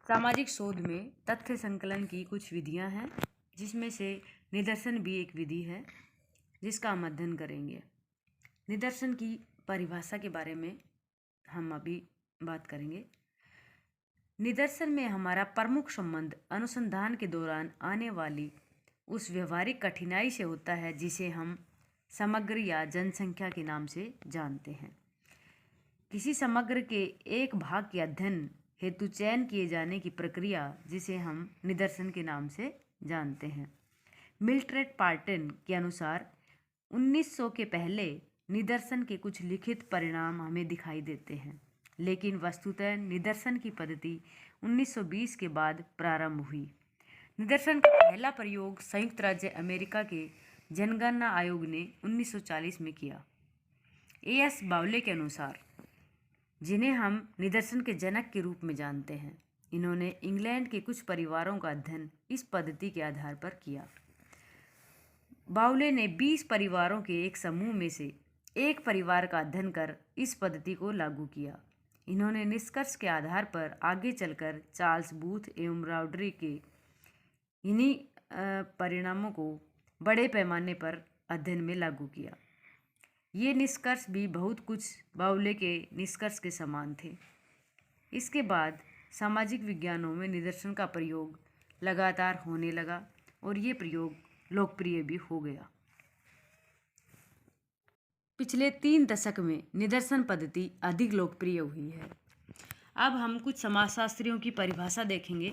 सामाजिक शोध में तथ्य संकलन की कुछ विधियां हैं, जिसमें से निदर्शन भी एक विधि है जिसका हम अध्ययन करेंगे। निदर्शन की परिभाषा के बारे में हम अभी बात करेंगे। निदर्शन में हमारा प्रमुख संबंध अनुसंधान के दौरान आने वाली उस व्यवहारिक कठिनाई से होता है जिसे हम समग्र या जनसंख्या के नाम से जानते हैं। किसी समग्र के एक भाग के अध्ययन हेतु चयन किए जाने की प्रक्रिया जिसे हम निदर्शन के नाम से जानते हैं। मिल्ट्रेट पार्टन के अनुसार 1900 के पहले निदर्शन के कुछ लिखित परिणाम हमें दिखाई देते हैं, लेकिन वस्तुतः निदर्शन की पद्धति 1920 के बाद प्रारंभ हुई। निदर्शन का पहला प्रयोग संयुक्त राज्य अमेरिका के जनगणना आयोग ने 1940 में किया। एएस बाउले के अनुसार, जिन्हें हम निदर्शन के जनक के रूप में जानते हैं, इन्होंने इंग्लैंड के कुछ परिवारों का अध्ययन इस पद्धति के आधार पर किया। बाउले ने 20 परिवारों के एक समूह में से एक परिवार का अध्ययन कर इस पद्धति को लागू किया। इन्होंने निष्कर्ष के आधार पर आगे चलकर चार्ल्स बूथ एवं राउडरी के इन्हीं परिणामों को बड़े पैमाने पर अध्ययन में लागू किया। ये निष्कर्ष भी बहुत कुछ बाउले के निष्कर्ष के समान थे। इसके बाद सामाजिक विज्ञानों में निदर्शन का प्रयोग लगातार होने लगा और ये प्रयोग लोकप्रिय भी हो गया। पिछले 3 दशक में निदर्शन पद्धति अधिक लोकप्रिय हुई है। अब हम कुछ समाजशास्त्रियों की परिभाषा देखेंगे,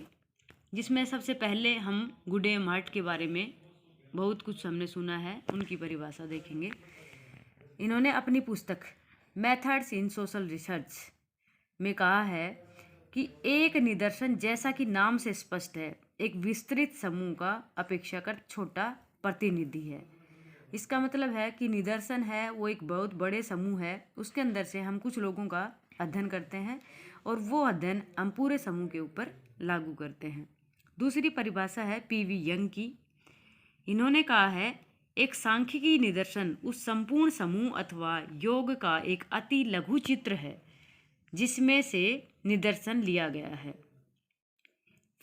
जिसमें सबसे पहले हम गुडेम हार्ट के बारे में बहुत कुछ हमने सुना है, उनकी परिभाषा देखेंगे। इन्होंने अपनी पुस्तक मेथड्स इन सोशल रिसर्च में कहा है कि एक निदर्शन, जैसा कि नाम से स्पष्ट है, एक विस्तृत समूह का अपेक्षाकृत छोटा प्रतिनिधि है। इसका मतलब है कि निदर्शन है वो एक बहुत बड़े समूह है, उसके अंदर से हम कुछ लोगों का अध्ययन करते हैं और वो अध्ययन हम पूरे समूह के ऊपर लागू करते हैं। दूसरी परिभाषा है पीवी यंग की। इन्होंने कहा है, एक सांख्यिकी निदर्शन उस संपूर्ण समूह अथवा योग का एक अति लघु चित्र है जिसमें से निदर्शन लिया गया है।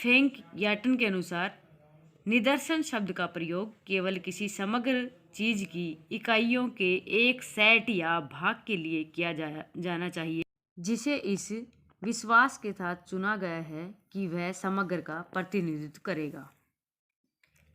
फेंक याटन के अनुसार, निदर्शन शब्द का प्रयोग केवल किसी समग्र चीज की इकाइयों के एक सेट या भाग के लिए किया जाना चाहिए जिसे इस विश्वास के साथ चुना गया है कि वह समग्र का प्रतिनिधित्व करेगा।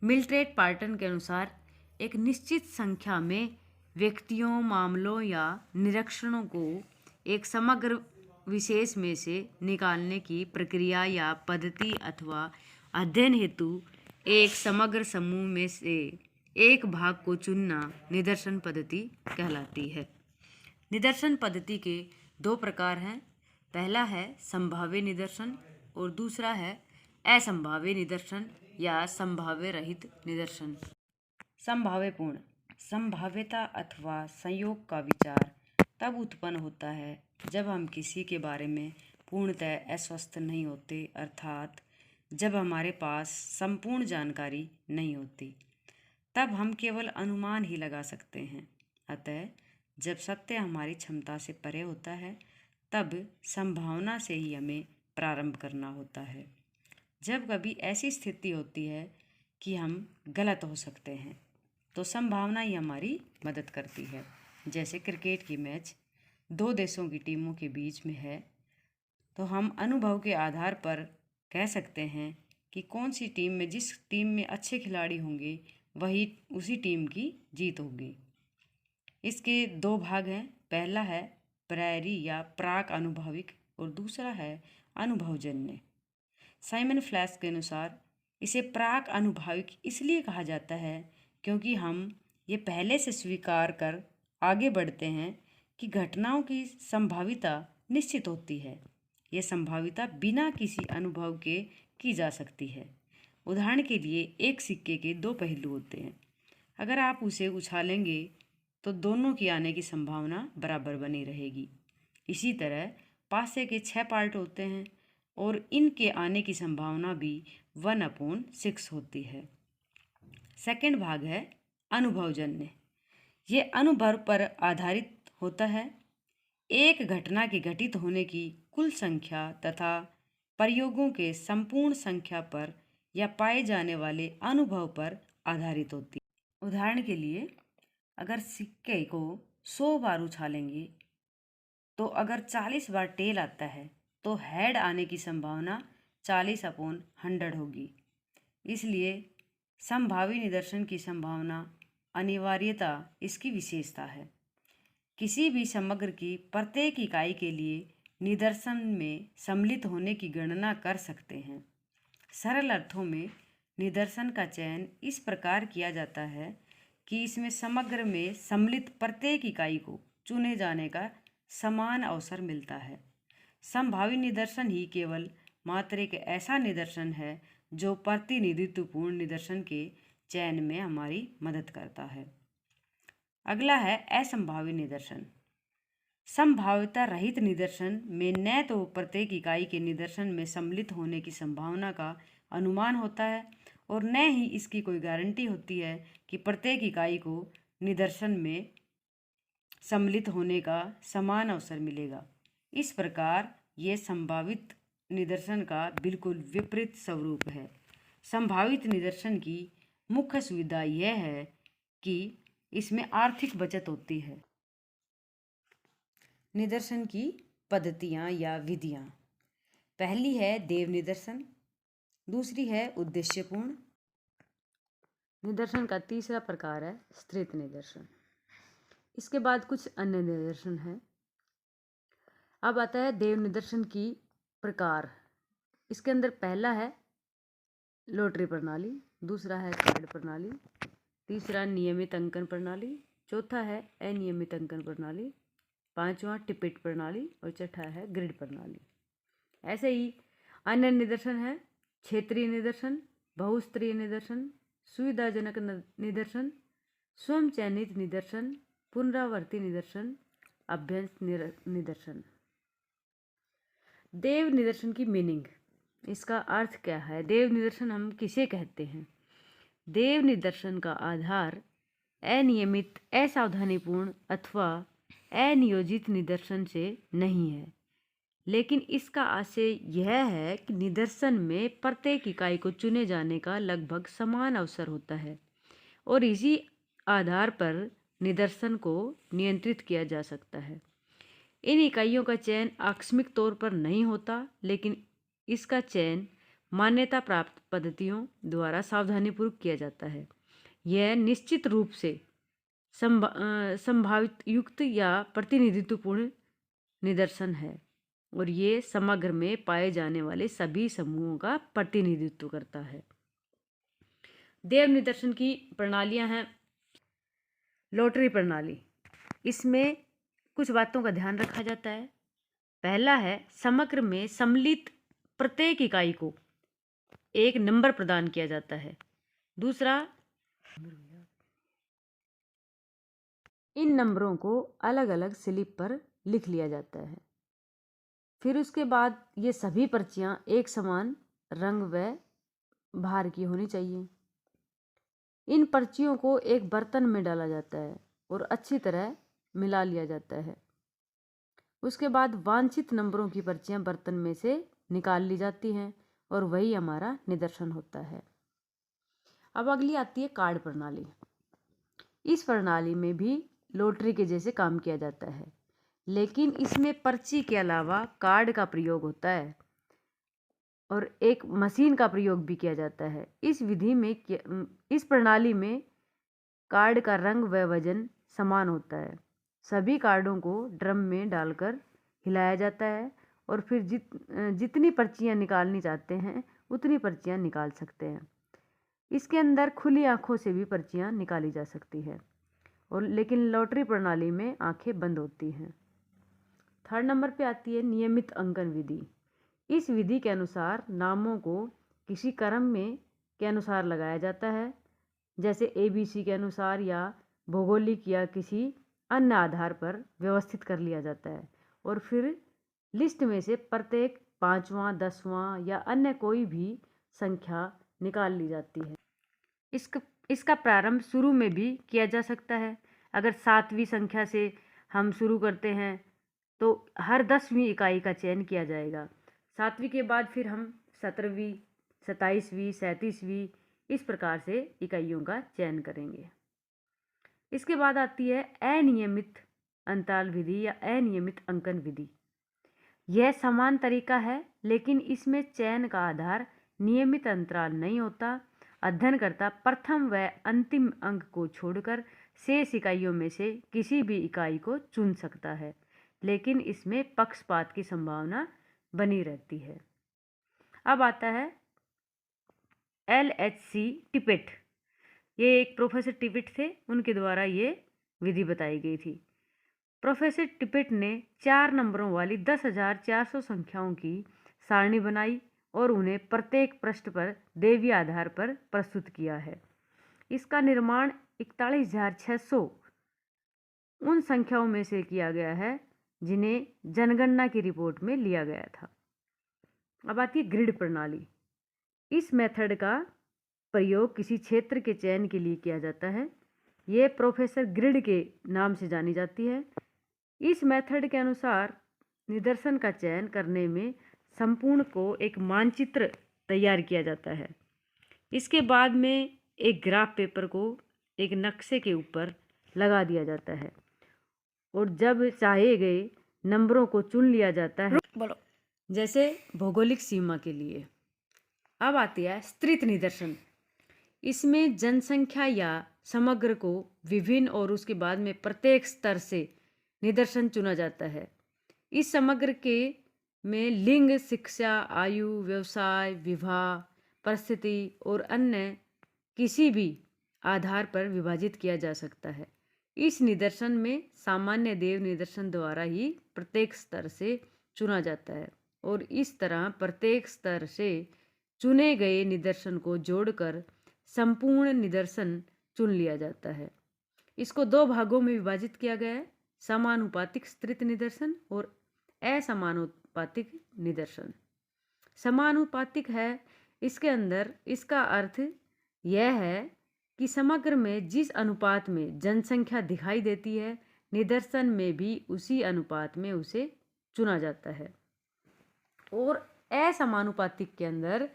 मिल्ट्रेट पार्टन के अनुसार, एक निश्चित संख्या में व्यक्तियों, मामलों या निरीक्षणों को एक समग्र विशेष में से निकालने की प्रक्रिया या पद्धति अथवा अध्ययन हेतु एक समग्र समूह में से एक भाग को चुनना निदर्शन पद्धति कहलाती है। निदर्शन पद्धति के 2 प्रकार हैं। पहला है संभाव्य निदर्शन और दूसरा है असंभाव्य निदर्शन या संभाव्य रहित निदर्शन। संभाव्यपूर्ण, संभाव्यता अथवा संयोग का विचार तब उत्पन्न होता है जब हम किसी के बारे में पूर्णतः आश्वस्त नहीं होते, अर्थात जब हमारे पास संपूर्ण जानकारी नहीं होती, तब हम केवल अनुमान ही लगा सकते हैं। अतः जब सत्य हमारी क्षमता से परे होता है, तब संभावना से ही हमें प्रारंभ करना होता है। जब कभी ऐसी स्थिति होती है कि हम गलत हो सकते हैं, तो संभावना ही हमारी मदद करती है। जैसे क्रिकेट की मैच 2 देशों की टीमों के बीच में है, तो हम अनुभव के आधार पर कह सकते हैं कि कौन सी टीम में, जिस टीम में अच्छे खिलाड़ी होंगे वही उसी टीम की जीत होगी। इसके 2 भाग हैं। पहला है प्रायरी या प्राक अनुभविक और दूसरा है अनुभवजन्य। साइमन फ्लैश के अनुसार इसे प्राक अनुभविक इसलिए कहा जाता है क्योंकि हम ये पहले से स्वीकार कर आगे बढ़ते हैं कि घटनाओं की संभाविता निश्चित होती है। ये संभाविता बिना किसी अनुभव के की जा सकती है। उदाहरण के लिए, एक सिक्के के 2 पहलू होते हैं। अगर आप उसे उछालेंगे तो दोनों की आने की संभावना बराबर बनी रहेगी। इसी तरह पासे के 6 पार्ट होते हैं और इनके आने की संभावना भी 1/6 होती है। सेकंड भाग है अनुभवजन्य। ये अनुभव पर आधारित होता है। एक घटना के घटित होने की कुल संख्या तथा प्रयोगों के संपूर्ण संख्या पर या पाए जाने वाले अनुभव पर आधारित होती है। उदाहरण के लिए, अगर सिक्के को 100 बार उछालेंगे तो अगर 40 बार टेल आता है तो हेड आने की संभावना 40/100 होगी। इसलिए संभावी निदर्शन की संभावना अनिवार्यता इसकी विशेषता है। किसी भी समग्र की प्रत्येक इकाई के लिए निदर्शन में सम्मिलित होने की गणना कर सकते हैं। सरल अर्थों में निदर्शन का चयन इस प्रकार किया जाता है कि इसमें समग्र में सम्मिलित प्रत्येक इकाई को चुने जाने का समान अवसर मिलता है। संभावी निदर्शन ही केवल मात्र एक ऐसा निदर्शन है जो प्रतिनिधित्वपूर्ण निदर्शन के चयन में हमारी मदद करता है। अगला है असंभावी निदर्शन। संभाव्यता रहित निदर्शन में न तो प्रत्येक इकाई के निदर्शन में सम्मिलित होने की संभावना का अनुमान होता है और न ही इसकी कोई गारंटी होती है कि प्रत्येक इकाई को निदर्शन में सम्मिलित होने का समान अवसर मिलेगा। इस प्रकार ये संभावित निदर्शन का बिल्कुल विपरीत स्वरूप है। संभावित निदर्शन की मुख्य सुविधा यह है कि इसमें आर्थिक बचत होती है। निदर्शन की पद्धतियाँ या विधियाँ। पहली है देव निदर्शन, दूसरी है उद्देश्यपूर्ण निदर्शन का तीसरा प्रकार है स्त्रीत निदर्शन। इसके बाद कुछ अन्य निदर्शन हैं। अब आता है देव निदर्शन की प्रकार। इसके अंदर पहला है लॉटरी प्रणाली, दूसरा है कार्ड प्रणाली, तीसरा नियमित अंकन प्रणाली, चौथा है अनियमित अंकन प्रणाली, पांचवा टिपिट प्रणाली और छठा है ग्रिड प्रणाली। ऐसे ही अन्य निदर्शन है क्षेत्रीय निदर्शन, बहुस्तरीय निदर्शन, सुविधाजनक निदर्शन, स्वयं चयनित निदर्शन, पुनरावर्ती निदर्शन, अभ्यस्त निदर्शन। देव निदर्शन की मीनिंग, इसका अर्थ क्या है? देव निदर्शन हम किसे कहते हैं? देव निदर्शन का आधार अनियमित, असावधानीपूर्ण अथवा अनियोजित निदर्शन से नहीं है, लेकिन इसका आशय यह है कि निदर्शन में प्रत्येक इकाई को चुने जाने का लगभग समान अवसर होता है और इसी आधार पर निदर्शन को नियंत्रित किया जा सकता है। इन इकाइयों का चयन आकस्मिक तौर पर नहीं होता, लेकिन इसका चयन मान्यता प्राप्त पद्धतियों द्वारा सावधानीपूर्वक किया जाता है। यह निश्चित रूप से संभावित युक्त या प्रतिनिधित्वपूर्ण निदर्शन है और ये समग्र में पाए जाने वाले सभी समूहों का प्रतिनिधित्व करता है। देव निदर्शन की प्रणालियां हैं। लॉटरी प्रणाली, इसमें कुछ बातों का ध्यान रखा जाता है। पहला है समग्र में सम्मिलित प्रत्येक इकाई को एक नंबर प्रदान किया जाता है। दूसरा, इन नंबरों को अलग अलग स्लिप पर लिख लिया जाता है। फिर उसके बाद ये सभी पर्चियां एक समान रंग व भार की होनी चाहिए। इन पर्चियों को एक बर्तन में डाला जाता है और अच्छी तरह मिला लिया जाता है। उसके बाद वांछित नंबरों की पर्चियां बर्तन में से निकाल ली जाती हैं और वही हमारा निदर्शन होता है। अब अगली आती है कार्ड प्रणाली। इस प्रणाली में भी लॉटरी के जैसे काम किया जाता है, लेकिन इसमें पर्ची के अलावा कार्ड का प्रयोग होता है और एक मशीन का प्रयोग भी किया जाता है। इस प्रणाली में कार्ड का रंग व वजन समान होता है। सभी कार्डों को ड्रम में डालकर हिलाया जाता है और फिर जितनी पर्चियां निकालनी चाहते हैं उतनी पर्चियां निकाल सकते हैं। इसके अंदर खुली आंखों से भी पर्चियां निकाली जा सकती है और लेकिन लॉटरी प्रणाली में आंखें बंद होती हैं। थर्ड नंबर पे आती है नियमित अंकन विधि। इस विधि के अनुसार नामों को किसी क्रम में के अनुसार लगाया जाता है, जैसे ABC के अनुसार या भौगोलिक या किसी अन्य आधार पर व्यवस्थित कर लिया जाता है और फिर लिस्ट में से प्रत्येक 5वां, 10वां या अन्य कोई भी संख्या निकाल ली जाती है। इसका प्रारंभ शुरू में भी किया जा सकता है। अगर 7वीं संख्या से हम शुरू करते हैं तो हर 10वीं इकाई का चयन किया जाएगा। 7वीं के बाद फिर हम 17वीं, 27वीं, 37वीं इस प्रकार से इकाइयों का चयन करेंगे। इसके बाद आती है अनियमित अंतराल विधि या अनियमित अंकन विधि। यह समान तरीका है, लेकिन इसमें चयन का आधार नियमित अंतराल नहीं होता। अध्ययनकर्ता प्रथम व अंतिम अंक को छोड़कर शेष इकाइयों में से किसी भी इकाई को चुन सकता है, लेकिन इसमें पक्षपात की संभावना बनी रहती है। अब आता है LHC टिपेट। ये एक प्रोफेसर टिपेट थे, उनके द्वारा ये विधि बताई गई थी। प्रोफेसर टिपेट ने 4 नंबरों वाली 10,400 संख्याओं की सारणी बनाई और उन्हें प्रत्येक पृष्ठ पर दैवीय आधार पर प्रस्तुत किया है। इसका निर्माण 41,600 उन संख्याओं में से किया गया है जिन्हें जनगणना की रिपोर्ट में लिया गया था। अब आती है ग्रिड प्रणाली। इस मेथड का प्रयोग किसी क्षेत्र के चयन के लिए किया जाता है। यह प्रोफेसर ग्रिड के नाम से जानी जाती है। इस मेथड के अनुसार निदर्शन का चयन करने में संपूर्ण को एक मानचित्र तैयार किया जाता है। इसके बाद में एक ग्राफ पेपर को एक नक्शे के ऊपर लगा दिया जाता है और जब चाहे गए नंबरों को चुन लिया जाता है, जैसे भौगोलिक सीमा के लिए। अब आती है स्त्रीत निदर्शन। इसमें जनसंख्या या समग्र को विभिन्न और उसके बाद में प्रत्येक स्तर से निदर्शन चुना जाता है। इस समग्र के में लिंग, शिक्षा, आयु, व्यवसाय, विवाह, परिस्थिति और अन्य किसी भी आधार पर विभाजित किया जा सकता है। इस निदर्शन में सामान्य देव निदर्शन द्वारा ही प्रत्येक स्तर से चुना जाता है और इस तरह प्रत्येक स्तर से चुने गए निदर्शन को जोड़कर संपूर्ण निदर्शन चुन लिया जाता है। इसको 2 भागों में विभाजित किया गया है, समानुपातिक स्त्रीत निदर्शन और असमानुपातिक निदर्शन। समानुपातिक है, इसके अंदर इसका अर्थ यह है कि समग्र में जिस अनुपात में जनसंख्या दिखाई देती है, निदर्शन में भी उसी अनुपात में उसे चुना जाता है। और असमानुपातिक के अंदर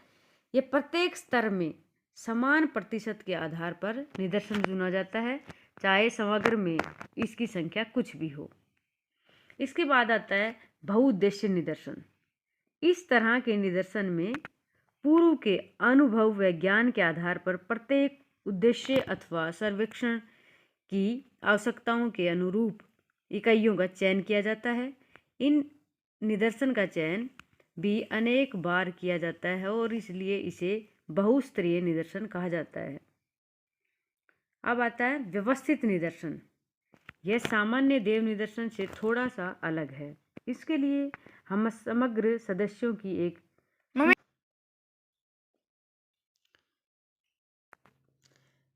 ये प्रत्येक स्तर में समान प्रतिशत के आधार पर निदर्शन चुना जाता है, चाहे समग्र में इसकी संख्या कुछ भी हो। इसके बाद आता है बहुउद्देश्य निदर्शन। इस तरह के निदर्शन में पूर्व के अनुभव व ज्ञान के आधार पर प्रत्येक उद्देश्य अथवा सर्वेक्षण की आवश्यकताओं के अनुरूप इकाइयों का चयन किया जाता है। इन निदर्शन का चयन भी अनेक बार किया जाता है और इसलिए इसे बहुस्तरीय निदर्शन कहा जाता है। अब आता है व्यवस्थित निदर्शन। यह सामान्य देव निदर्शन से थोड़ा सा अलग है। इसके लिए हम समग्र सदस्यों की एक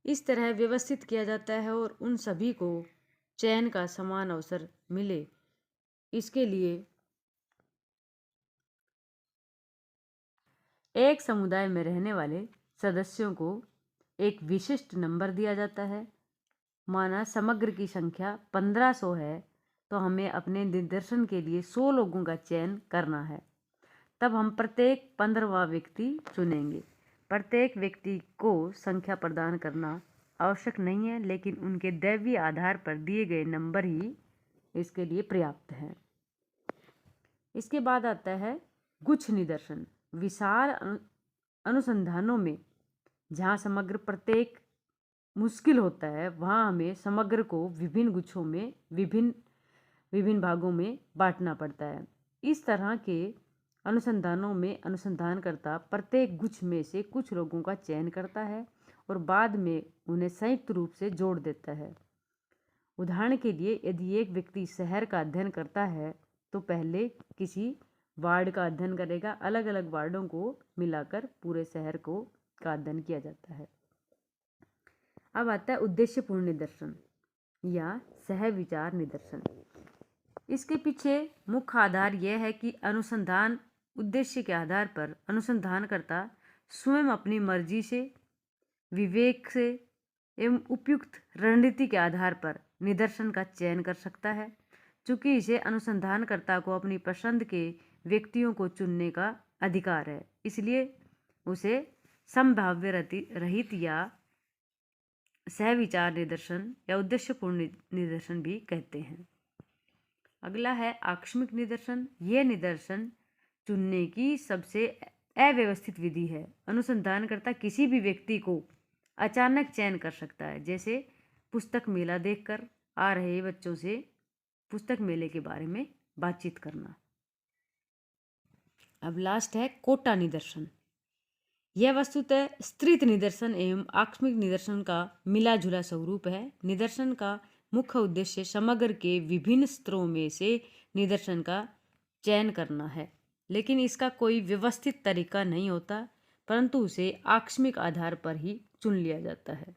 इस तरह व्यवस्थित किया जाता है और उन सभी को चयन का समान अवसर मिले, इसके लिए एक समुदाय में रहने वाले सदस्यों को एक विशिष्ट नंबर दिया जाता है। माना समग्र की संख्या 1500 है, तो हमें अपने निदर्शन के लिए 100 लोगों का चयन करना है। तब हम प्रत्येक 15वां व्यक्ति चुनेंगे। प्रत्येक व्यक्ति को संख्या प्रदान करना आवश्यक नहीं है, लेकिन उनके दैवीय आधार पर दिए गए नंबर ही इसके लिए पर्याप्त हैं। इसके बाद आता है गुच्छ निदर्शन। विशाल अनुसंधानों में जहाँ समग्र प्रत्येक मुश्किल होता है, वहाँ हमें समग्र को विभिन्न गुच्छों में विभिन्न भागों में बांटना पड़ता है। इस तरह के अनुसंधानों में अनुसंधानकर्ता प्रत्येक गुच्छ में से कुछ लोगों का चयन करता है और बाद में उन्हें संयुक्त रूप से जोड़ देता है। उदाहरण के लिए, यदि एक व्यक्ति शहर का अध्ययन करता है तो पहले किसी वार्ड का अध्ययन करेगा। अलग अलग वार्डों को मिलाकर पूरे शहर का अध्ययन किया जाता है। अब आता है उद्देश्यपूर्ण निदर्शन या सहविचार निदर्शन। इसके पीछे मुख्य आधार यह है कि अनुसंधान उद्देश्य के आधार पर अनुसंधानकर्ता स्वयं अपनी मर्जी से, विवेक से एवं उपयुक्त रणनीति के आधार पर निदर्शन का चयन कर सकता है। चूँकि इसे अनुसंधानकर्ता को अपनी पसंद के व्यक्तियों को चुनने का अधिकार है, इसलिए उसे संभाव्य रहित या सहविचार निदर्शन या उद्देश्यपूर्ण निदर्शन भी कहते हैं। अगला है आकस्मिक निदर्शन। यह निदर्शन चुनने की सबसे अव्यवस्थित विधि है। अनुसंधानकर्ता किसी भी व्यक्ति को अचानक चयन कर सकता है, जैसे पुस्तक मेला देखकर आ रहे बच्चों से पुस्तक मेले के बारे में बातचीत करना। अब लास्ट है कोटा निदर्शन। यह वस्तुतः स्तृत निदर्शन एवं आकस्मिक निदर्शन का मिला जुला स्वरूप है। निदर्शन का मुख्य उद्देश्य समग्र के विभिन्न स्तरों में से निदर्शन का चयन करना है, लेकिन इसका कोई व्यवस्थित तरीका नहीं होता, परंतु उसे आकस्मिक आधार पर ही चुन लिया जाता है।